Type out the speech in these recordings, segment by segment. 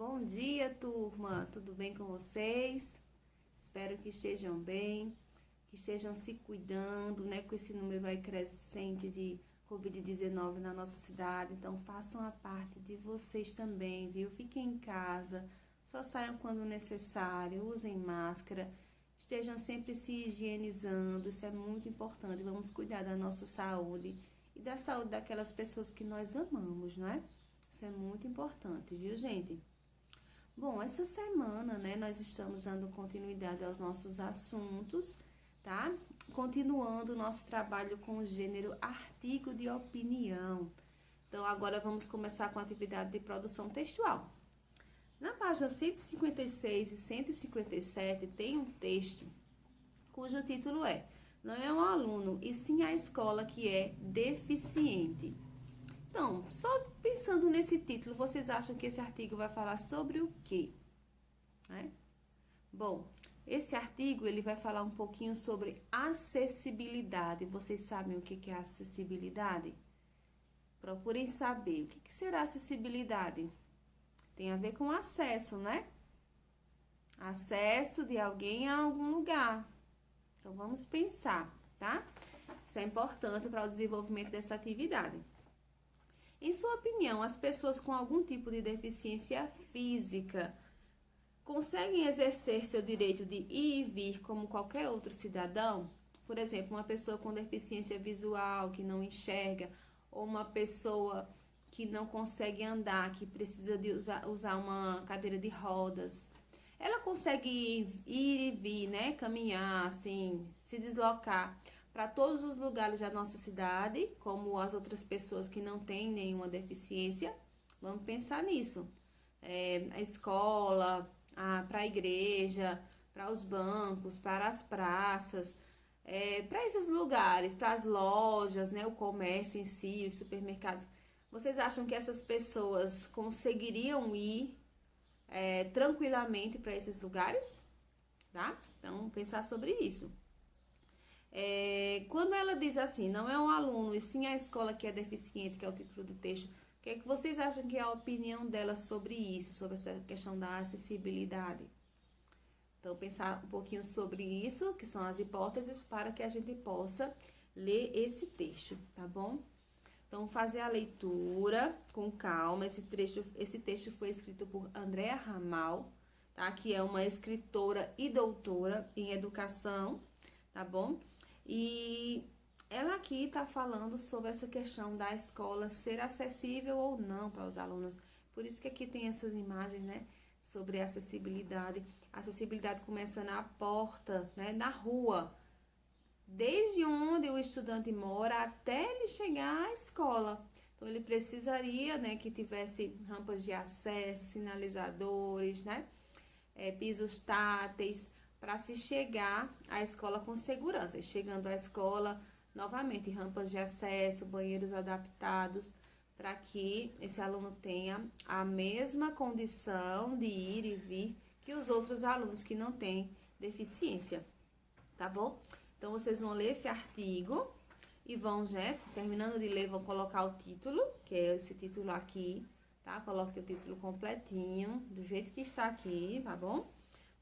Bom dia, turma! Tudo bem com vocês? Espero que estejam bem, que estejam se cuidando, né? Com esse número aí crescente de Covid-19 na nossa cidade. Então, façam a parte de vocês também, viu? Fiquem em casa, só saiam quando necessário, usem máscara, estejam sempre se higienizando, isso é muito importante. Vamos cuidar da nossa saúde e da saúde daquelas pessoas que nós amamos, não é? Isso é muito importante, viu, gente? Bom, essa semana, né, nós estamos dando continuidade aos nossos assuntos, tá? Continuando o nosso trabalho com o gênero artigo de opinião. Então, agora vamos começar com a atividade de produção textual. Na página 156 e 157 tem um texto cujo título é: Não é um aluno, e sim a escola que é deficiente. Então, só pensando nesse título, vocês acham que esse artigo vai falar sobre o quê? Bom, esse artigo ele vai falar um pouquinho sobre acessibilidade. Vocês sabem o que é acessibilidade? Procurem saber. O que será acessibilidade? Tem a ver com acesso, né? Acesso de alguém a algum lugar. Então, vamos pensar, tá? Isso é importante para o desenvolvimento dessa atividade. Em sua opinião, as pessoas com algum tipo de deficiência física conseguem exercer seu direito de ir e vir como qualquer outro cidadão? Por exemplo, uma pessoa com deficiência visual, que não enxerga, ou uma pessoa que não consegue andar, que precisa de usar uma cadeira de rodas. Ela consegue ir e vir, né? Caminhar, assim, se deslocar para todos os lugares da nossa cidade, como as outras pessoas que não têm nenhuma deficiência. Vamos pensar nisso. A escola, para a igreja, para os bancos, para as praças, para esses lugares, para as lojas, né, o comércio em si, os supermercados. Vocês acham que essas pessoas conseguiriam ir tranquilamente para esses lugares? Tá? Então, vamos pensar sobre isso. Quando ela diz assim, não é um aluno, e sim a escola que é deficiente, que é o título do texto, o que é que vocês acham que é a opinião dela sobre isso, sobre essa questão da acessibilidade? Então, pensar um pouquinho sobre isso, que são as hipóteses, para que a gente possa ler esse texto, tá bom? Então, fazer a leitura com calma. Esse texto foi escrito por Andréa Ramal, tá? Que é uma escritora e doutora em educação, tá bom? E ela aqui está falando sobre essa questão da escola ser acessível ou não para os alunos. Por isso que aqui tem essas imagens, né? Sobre acessibilidade. A acessibilidade começa na porta, né? Na rua. Desde onde o estudante mora até ele chegar à escola. Então, ele precisaria, né, que tivesse rampas de acesso, sinalizadores, né? Pisos táteis, para se chegar à escola com segurança. E chegando à escola, novamente, rampas de acesso, banheiros adaptados, para que esse aluno tenha a mesma condição de ir e vir que os outros alunos que não têm deficiência, tá bom? Então, vocês vão ler esse artigo e vão, já terminando de ler, vão colocar o título, que é esse título aqui, tá? Coloque o título completinho, do jeito que está aqui, tá bom?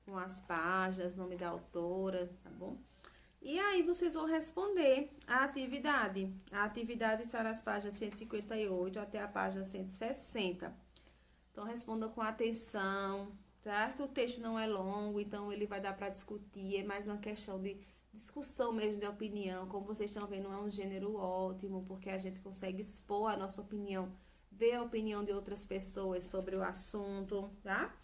Com as páginas, nome da autora, tá bom? E aí, vocês vão responder a atividade. A atividade está nas páginas 158 até a página 160. Então, respondam com atenção, certo? O texto não é longo, então ele vai dar para discutir, é mais uma questão de discussão mesmo de opinião. Como vocês estão vendo, é um gênero ótimo, porque a gente consegue expor a nossa opinião, ver a opinião de outras pessoas sobre o assunto, tá?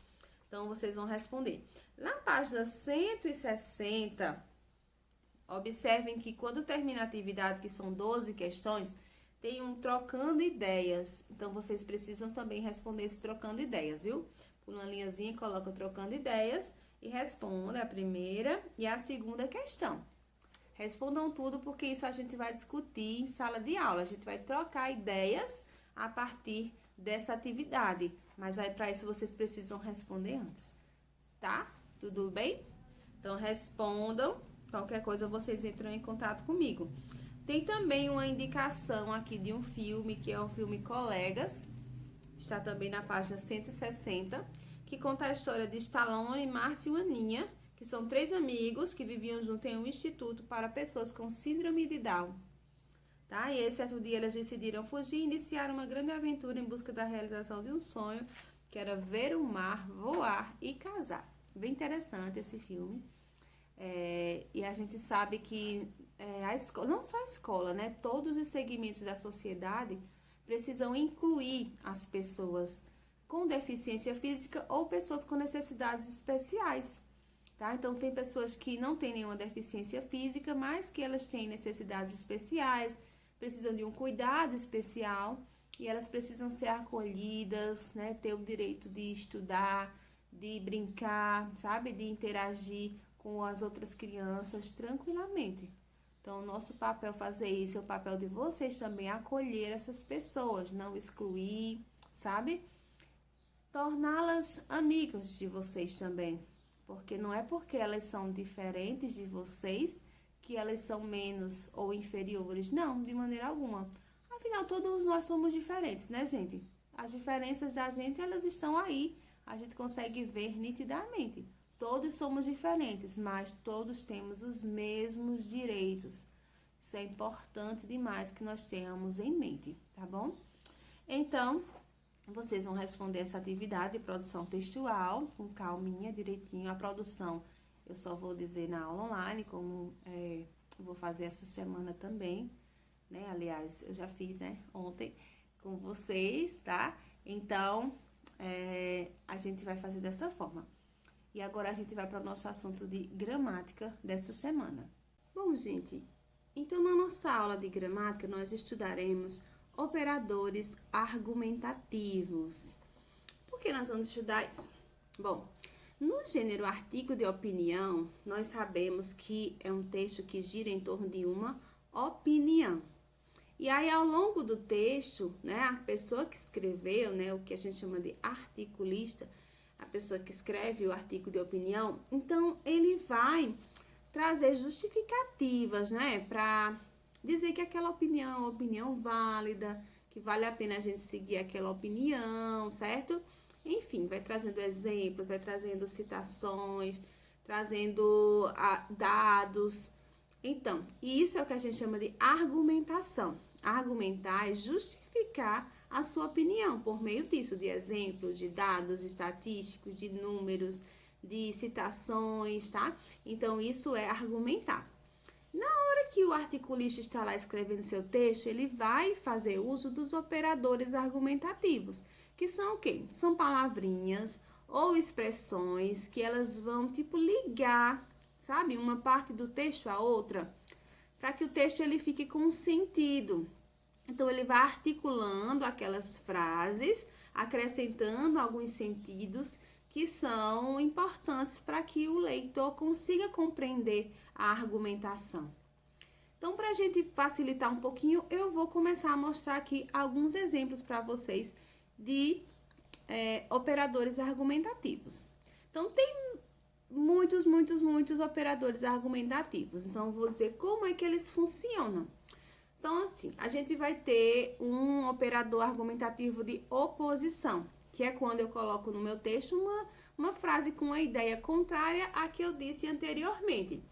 Então, vocês vão responder. Na página 160, observem que quando termina a atividade, que são 12 questões, tem um trocando ideias. Então, vocês precisam também responder esse trocando ideias, viu? Por uma linhazinha, coloca trocando ideias e responda a primeira e a segunda questão. Respondam tudo, porque isso a gente vai discutir em sala de aula. A gente vai trocar ideias a partir dessa atividade. Mas aí, para isso, vocês precisam responder antes, tá? Tudo bem? Então, respondam. Qualquer coisa, vocês entram em contato comigo. Tem também uma indicação aqui de um filme, que é o filme Colegas. Está também na página 160. que conta a história de Stallone, Márcio e Aninha, que são 3 amigos que viviam juntos em um instituto para pessoas com síndrome de Down. Tá? E esse certo dia eles decidiram fugir e iniciar uma grande aventura em busca da realização de um sonho, que era ver o mar, voar e casar. Bem interessante esse filme. E a gente sabe que a escola, não só a escola, né? Todos os segmentos da sociedade precisam incluir as pessoas com deficiência física ou pessoas com necessidades especiais, tá? Então, tem pessoas que não têm nenhuma deficiência física, mas que elas têm necessidades especiais, precisam de um cuidado especial e elas precisam ser acolhidas, né? Ter o direito de estudar, de brincar, sabe? De interagir com as outras crianças tranquilamente. Então, o nosso papel fazer isso, é o papel de vocês também acolher essas pessoas, não excluir, sabe? Torná-las amigas de vocês também, porque não é porque elas são diferentes de vocês que elas são menos ou inferiores, não, de maneira alguma. Afinal, todos nós somos diferentes, né, gente? As diferenças da gente, elas estão aí, a gente consegue ver nitidamente. Todos somos diferentes, mas todos temos os mesmos direitos. Isso é importante demais que nós tenhamos em mente, tá bom? Então, vocês vão responder essa atividade de produção textual, com calminha, direitinho. A produção, eu só vou dizer na aula online, como eu vou fazer essa semana também, né? Aliás, eu já fiz, né, ontem com vocês, tá? Então, a gente vai fazer dessa forma. E agora a gente vai para o nosso assunto de gramática dessa semana. Bom, gente, então na nossa aula de gramática nós estudaremos operadores argumentativos. Por que nós vamos estudar isso? Bom, no gênero artigo de opinião, nós sabemos que é um texto que gira em torno de uma opinião. E aí, ao longo do texto, né, a pessoa que escreveu, né, o que a gente chama de articulista, a pessoa que escreve o artigo de opinião, então ele vai trazer justificativas, né, para dizer que aquela opinião é uma opinião válida, que vale a pena a gente seguir aquela opinião, certo? Enfim, vai trazendo exemplos, vai trazendo citações, trazendo dados. Então, isso é o que a gente chama de argumentação. Argumentar é justificar a sua opinião por meio disso, de exemplos, de dados estatísticos, de números, de citações, tá? Então, isso é argumentar. Na hora que o articulista está lá escrevendo seu texto, ele vai fazer uso dos operadores argumentativos, que são o quê? São palavrinhas ou expressões que elas vão, tipo, ligar, sabe? Uma parte do texto à outra, para que o texto ele fique com sentido. Então, ele vai articulando aquelas frases, acrescentando alguns sentidos que são importantes para que o leitor consiga compreender a argumentação. Então, para a gente facilitar um pouquinho, eu vou começar a mostrar aqui alguns exemplos para vocês de operadores argumentativos. Então, tem muitos operadores argumentativos. Então, eu vou dizer como é que eles funcionam. Então, assim, a gente vai ter um operador argumentativo de oposição, que é quando eu coloco no meu texto uma frase com uma ideia contrária à que eu disse anteriormente.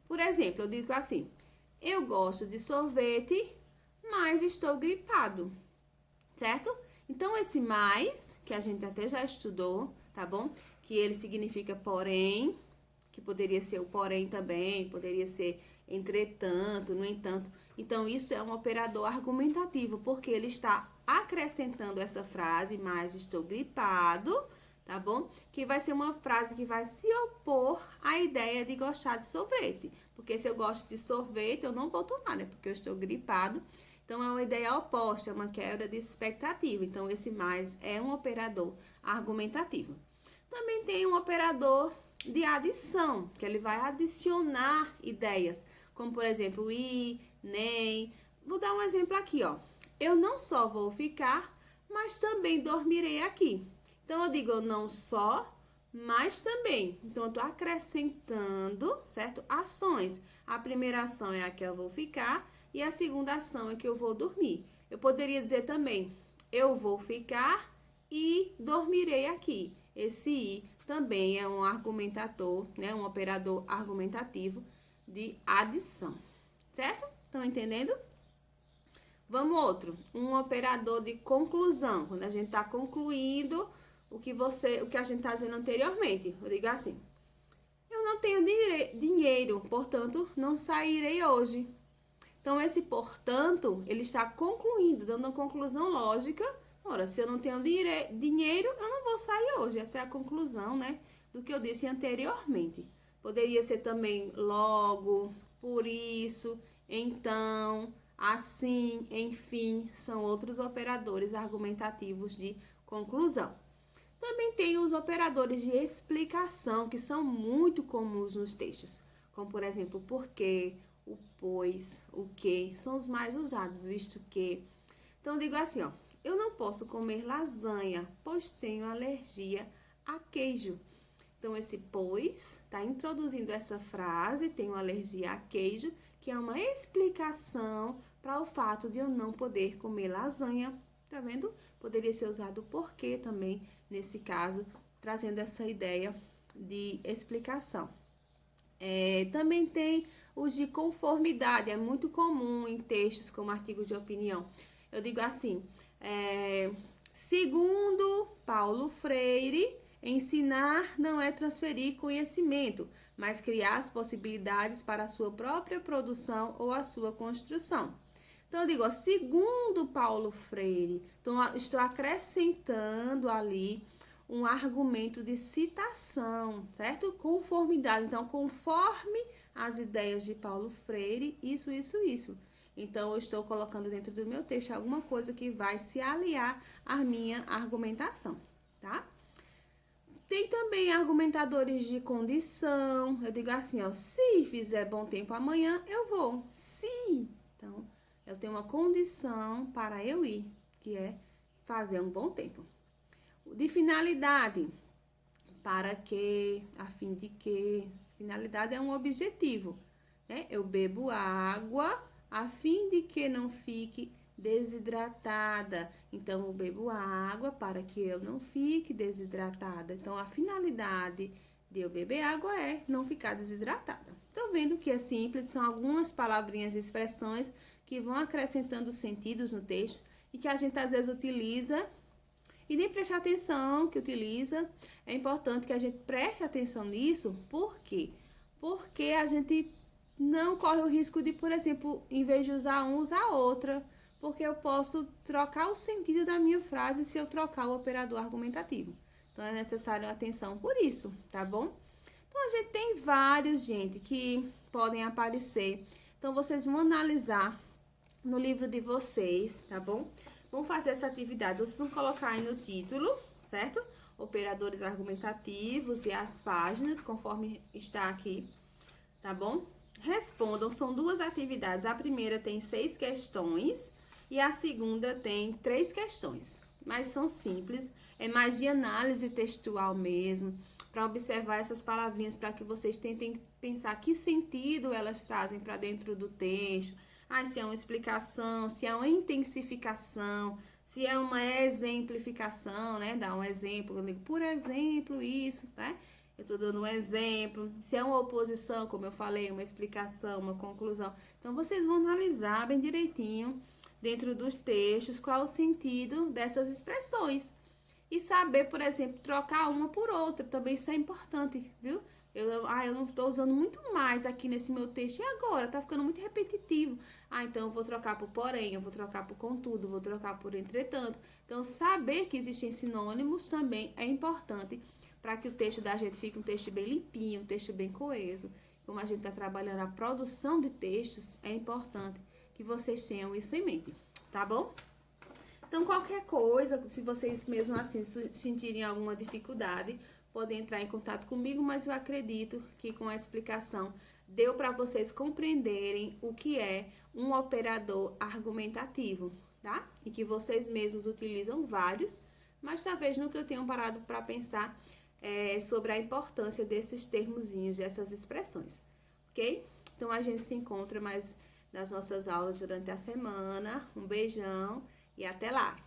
Por exemplo, eu digo assim: eu gosto de sorvete, mas estou gripado, certo? Então, esse mais, que a gente até já estudou, tá bom? Que ele significa porém, que poderia ser o porém também, poderia ser entretanto, no entanto. Então, isso é um operador argumentativo, porque ele está acrescentando essa frase, mas estou gripado, tá bom? Que vai ser uma frase que vai se opor à ideia de gostar de sorvete. Porque se eu gosto de sorvete, eu não vou tomar, né? Porque eu estou gripado. Então, é uma ideia oposta, é uma quebra de expectativa. Então, esse mais é um operador argumentativo. Também tem um operador de adição, que ele vai adicionar ideias, como, por exemplo, e, nem. Vou dar um exemplo aqui, ó. Eu não só vou ficar, mas também dormirei aqui. Então, eu digo eu não só, mas também. Então, eu tô acrescentando, certo? Ações. A primeira ação é a que eu vou ficar e a segunda ação é que eu vou dormir. Eu poderia dizer também, eu vou ficar e dormirei aqui. esse I também é um argumentador, né? Um operador argumentativo de adição, certo? Estão entendendo? Vamos outro, um operador de conclusão, quando a gente está concluindo o que a gente está dizendo anteriormente. Eu digo assim: eu não tenho dinheiro, portanto, não sairei hoje. Então, esse portanto, ele está concluindo, dando uma conclusão lógica. Ora, se eu não tenho dinheiro, eu não vou sair hoje. Essa é a conclusão, né, do que eu disse anteriormente. Poderia ser também logo, por isso, então, assim, enfim, são outros operadores argumentativos de conclusão. Também tem os operadores de explicação, que são muito comuns nos textos, como, por exemplo, o porquê, o pois, o que, são os mais usados, visto que... Então, eu digo assim, ó, eu não posso comer lasanha, pois tenho alergia a queijo. Então, esse pois está introduzindo essa frase, tenho alergia a queijo, que é uma explicação para o fato de eu não poder comer lasanha, tá vendo? Poderia ser usado o porquê também, nesse caso, trazendo essa ideia de explicação. Também tem os de conformidade, é muito comum em textos como artigos de opinião. Eu digo assim, segundo Paulo Freire, ensinar não é transferir conhecimento, mas criar as possibilidades para a sua própria produção ou a sua construção. Então, eu digo, ó, segundo Paulo Freire, então, estou acrescentando ali um argumento de citação, certo? Conformidade. Então, conforme as ideias de Paulo Freire, isso. Então, eu estou colocando dentro do meu texto alguma coisa que vai se aliar à minha argumentação, tá? Tem também argumentadores de condição. Eu digo assim, ó, se fizer bom tempo amanhã, eu vou. Se. Então, eu tenho uma condição para eu ir, que é fazer um bom tempo. De finalidade, para que, a fim de que. Finalidade é um objetivo, né? Eu bebo água a fim de que não fique desidratada. Então, eu bebo água para que eu não fique desidratada. Então, a finalidade de eu beber água é não ficar desidratada. Estão vendo que é simples, são algumas palavrinhas e expressões que vão acrescentando sentidos no texto e que a gente às vezes utiliza e nem presta atenção que utiliza. É importante que a gente preste atenção nisso. Por quê? Porque a gente não corre o risco de, por exemplo, em vez de usar um, usar outra. Porque eu posso trocar o sentido da minha frase se eu trocar o operador argumentativo. Então, é necessário atenção por isso, tá bom? Então, a gente tem vários, gente, que podem aparecer. Então, vocês vão analisar no livro de vocês, tá bom? Vamos fazer essa atividade. Vocês vão colocar aí no título, certo? Operadores argumentativos e as páginas, conforme está aqui, tá bom? Respondam, são duas atividades. A primeira tem 6 questões e a segunda tem 3 questões. Mas são simples, é mais de análise textual mesmo, para observar essas palavrinhas, para que vocês tentem pensar que sentido elas trazem para dentro do texto. Se é uma explicação, se é uma intensificação, se é uma exemplificação, né? Dá um exemplo, eu digo, por exemplo, isso, né? Eu tô dando um exemplo. Se é uma oposição, como eu falei, uma explicação, uma conclusão. Então, vocês vão analisar bem direitinho, dentro dos textos, qual o sentido dessas expressões. E saber, por exemplo, trocar uma por outra, também isso é importante, viu? Eu não estou usando muito mais aqui nesse meu texto. E agora? Tá ficando muito repetitivo. Então eu vou trocar por porém, eu vou trocar por contudo, vou trocar por entretanto. Então, saber que existem sinônimos também é importante para que o texto da gente fique um texto bem limpinho, um texto bem coeso. Como a gente está trabalhando a produção de textos, é importante que vocês tenham isso em mente, tá bom? Então, qualquer coisa, se vocês mesmo assim sentirem alguma dificuldade, podem entrar em contato comigo, mas eu acredito que com a explicação deu para vocês compreenderem o que é um operador argumentativo, tá? E que vocês mesmos utilizam vários, mas talvez nunca eu tenham parado para pensar sobre a importância desses termozinhos, dessas expressões, ok? Então, a gente se encontra mais nas nossas aulas durante a semana. Um beijão e até lá!